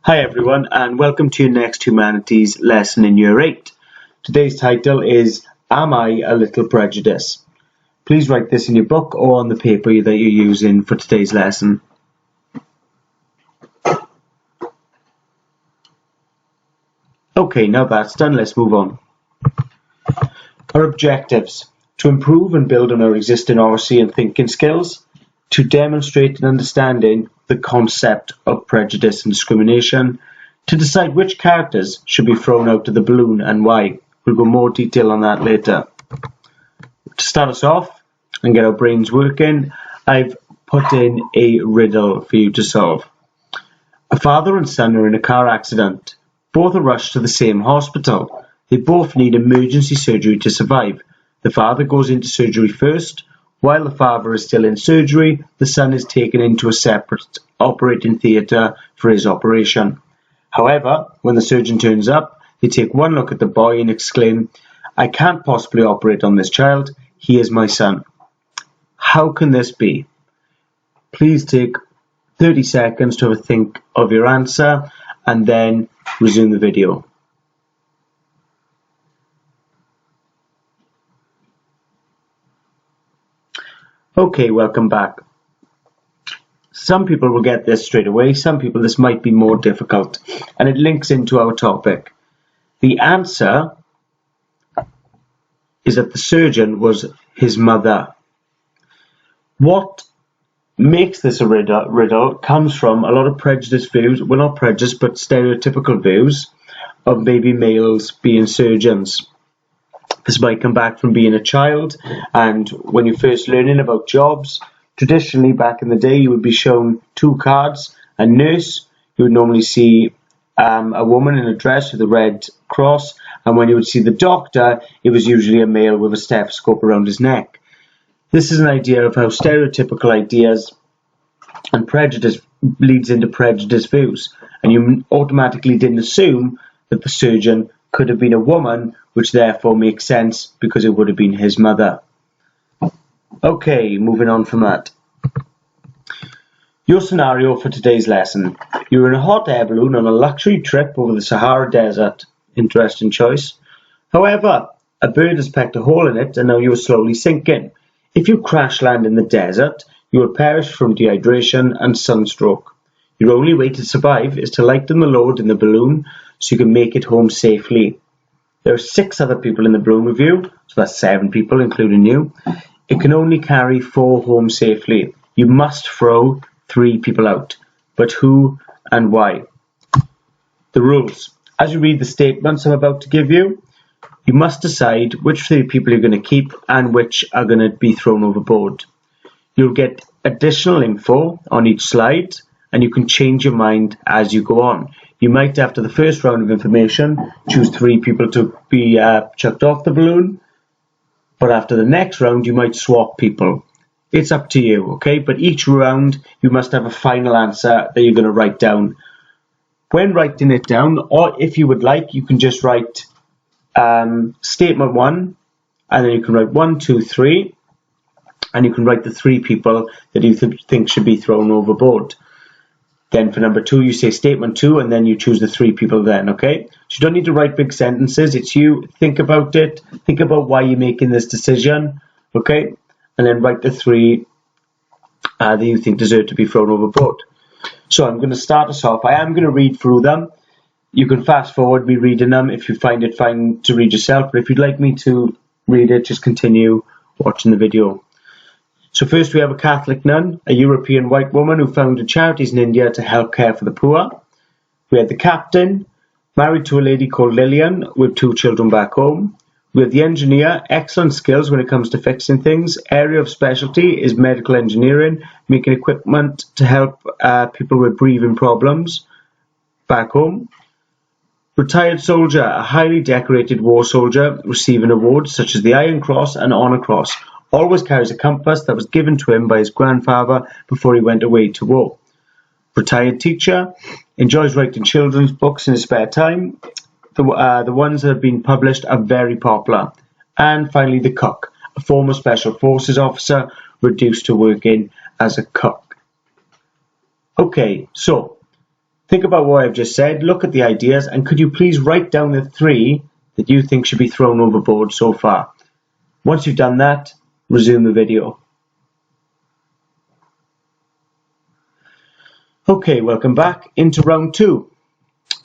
Hi everyone, and welcome to your next Humanities lesson in Year 8. Today's title is Am I a Little Prejudice? Please write this in your book or on the paper that you're using for today's lesson. Okay, now that's done, let's move on. Our objectives: to improve and build on our existing oracy and thinking skills, to demonstrate an understanding the concept of prejudice and discrimination, to decide which characters should be thrown out of the balloon and why. We'll go more detail on that later. To start us off and get our brains working, I've put in a riddle for you to solve. A father and son are in a car accident. Both are rushed to the same hospital. They both need emergency surgery to survive. The father goes into surgery first. While the father is still in surgery, the son is taken into a separate operating theatre for his operation. However, when the surgeon turns up, they take one look at the boy and exclaim, "I can't possibly operate on this child. He is my son." How can this be? Please take 30 seconds to have a think of your answer and then resume the video. Okay, welcome back. Some people will get this straight away, some people this might be more difficult, and it links into our topic. The answer is that the surgeon was his mother. What makes this a riddle comes from a lot of prejudiced views, well, not prejudice, but stereotypical views of maybe males being surgeons. This might come back from being a child, and when you're first learning about jobs, traditionally back in the day you would be shown two cards. A nurse, you would normally see a woman in a dress with a red cross, and when you would see the doctor, it was usually a male with a stethoscope around his neck. This is an idea of how stereotypical ideas and prejudice leads into prejudiced views, and you automatically didn't assume that the surgeon could have been a woman, which therefore makes sense because it would have been his mother. Okay, moving on from that. Your scenario for today's lesson. You're in a hot air balloon on a luxury trip over the Sahara Desert. Interesting choice. However, a bird has pecked a hole in it and now you are slowly sinking. If you crash land in the desert, you will perish from dehydration and sunstroke. Your only way to survive is to lighten the load in the balloon so you can make it home safely. There are 6 other people in the balloon with you, so that's 7 people including you. It can only carry 4 home safely. You must throw 3 people out, but who and why? The rules. As you read the statements I'm about to give you, you must decide which 3 people you're going to keep and which are going to be thrown overboard. You'll get additional info on each slide, and you can change your mind as you go on. You might, after the first round of information, choose 3 people to be chucked off the balloon, but after the next round you might swap people. It's up to you, okay? But each round you must have a final answer that you're going to write down. When writing it down, or if you would like, you can just write statement 1, and then you can write 1, 2, 3, and you can write the 3 people that you think should be thrown overboard. Then for number 2, you say statement 2, and then you choose the 3 people then, okay? So you don't need to write big sentences. It's you. Think about it. Think about why you're making this decision, okay? And then write the 3 that you think deserve to be thrown overboard. So I'm going to start us off. I am going to read through them. You can fast forward me reading them if you find it fine to read yourself. But if you'd like me to read it, just continue watching the video. So first we have a Catholic nun, a European white woman who founded charities in India to help care for the poor. We have the captain, married to a lady called Lillian with 2 children back home. We have the engineer, excellent skills when it comes to fixing things. Area of specialty is medical engineering, making equipment to help people with breathing problems back home. Retired soldier, a highly decorated war soldier receiving awards such as the Iron Cross and Honor Cross. Always carries a compass that was given to him by his grandfather before he went away to war. Retired teacher, enjoys writing children's books in his spare time. The ones that have been published are very popular. And finally the cook, a former special forces officer reduced to working as a cook. Okay, so Think about what I've just said, look at the ideas, and could you please write down the 3 that you think should be thrown overboard so far. Once you've done that, resume the video. Okay, welcome back into round 2.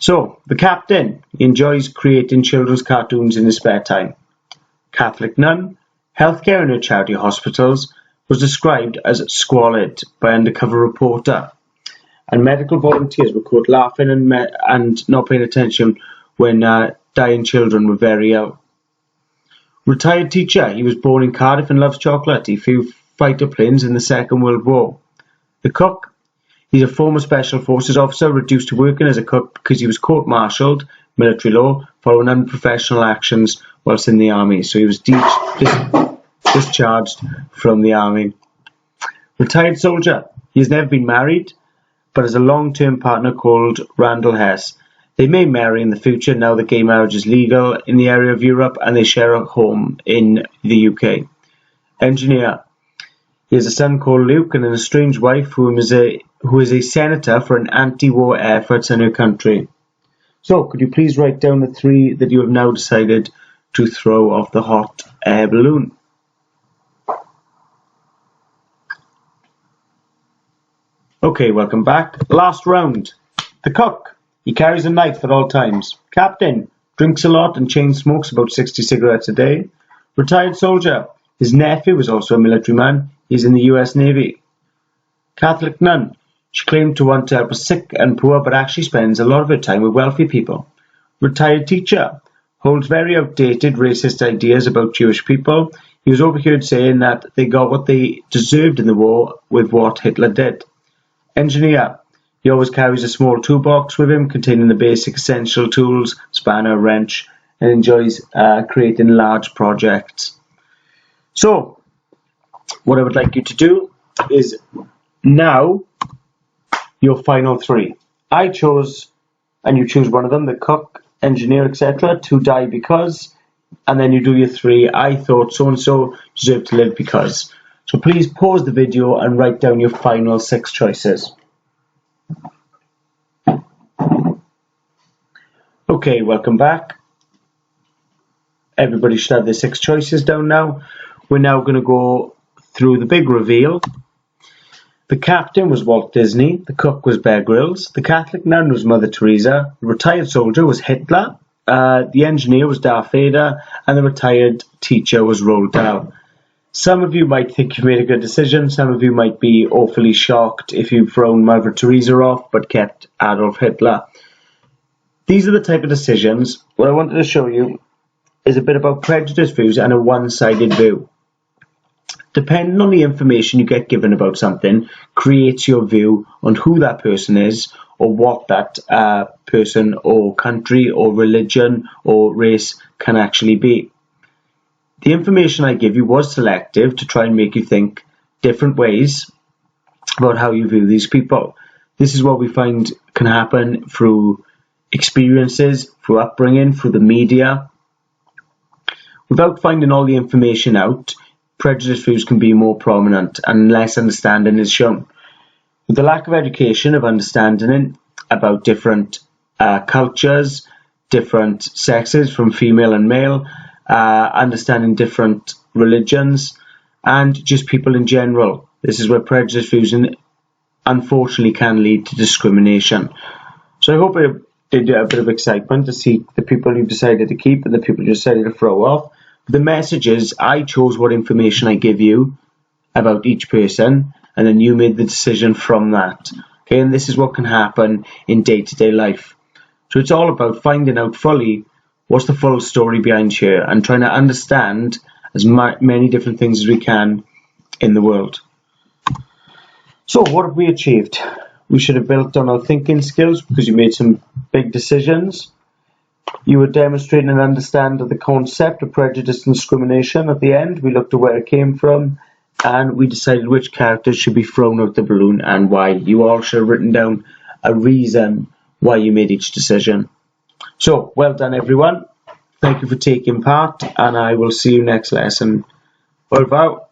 So, the captain enjoys creating children's cartoons in his spare time. Catholic nun, healthcare in her charity hospitals was described as squalid by undercover reporter, and medical volunteers were caught laughing and not paying attention when dying children were very ill. Retired teacher, he was born in Cardiff and loves chocolate. He flew fighter planes in the Second World War. The cook, he's a former Special Forces officer reduced to working as a cook because he was court-martialed, military law, following unprofessional actions whilst in the army. So he was discharged from the army. Retired soldier, he has never been married, but has a long-term partner called Randall Hess. They may marry in the future now that gay marriage is legal in the area of Europe, and they share a home in the UK. Engineer, he has a son called Luke and an estranged wife who is a senator for an anti-war efforts in her country. So, could you please write down the 3 that you have now decided to throw off the hot air balloon? Okay, welcome back. Last round. The cook, he carries a knife at all times. Captain, drinks a lot and chain smokes about 60 cigarettes a day. Retired soldier, his nephew was also a military man. He's in the US Navy. Catholic nun, she claimed to want to help the sick and poor, but actually spends a lot of her time with wealthy people. Retired teacher, holds very outdated racist ideas about Jewish people. He was overheard saying that they got what they deserved in the war with what Hitler did. Engineer, he always carries a small toolbox with him containing the basic essential tools, spanner, wrench, and enjoys creating large projects. So, what I would like you to do is now your final 3. I chose, and you choose one of them, the cook, engineer, etc., to die because, and then you do your 3. I thought so-and-so deserved to live because. So please pause the video and write down your final 6 choices. Okay, welcome back. Everybody should have their 6 choices down now. We're now going to go through the big reveal. The captain was Walt Disney, the cook was Bear Grylls, the Catholic nun was Mother Teresa, the retired soldier was Hitler, the engineer was Darth Vader, and the retired teacher was Roald Dahl. Some of you might think you've made a good decision, some of you might be awfully shocked if you've thrown Mother Teresa off but kept Adolf Hitler. These are the type of decisions. What I wanted to show you is a bit about prejudice views and a one-sided view. Depending on the information you get given about something, creates your view on who that person is or what that person or country or religion or race can actually be. The information I give you was selective to try and make you think different ways about how you view these people. This is what we find can happen through experiences, through upbringing, through the media. Without finding all the information out, prejudice views can be more prominent and less understanding is shown. With the lack of education of understanding about different cultures, different sexes from female and male, understanding different religions, and just people in general. This is where prejudice views unfortunately can lead to discrimination. So I hope it did a bit of excitement to see the people you've decided to keep and the people you decided to throw off. The message is I chose what information I give you about each person, and then you made the decision from that. Okay, and this is what can happen in day-to-day life. So it's all about finding out fully what's the full story behind here and trying to understand as many different things as we can in the world. So what have we achieved? We should have built on our thinking skills because you made some big decisions. You were demonstrating an understanding of the concept of prejudice and discrimination. At the end, we looked at where it came from and we decided which characters should be thrown out the balloon and why. You all should have written down a reason why you made each decision. So, well done everyone. Thank you for taking part and I will see you next lesson. Au revoir.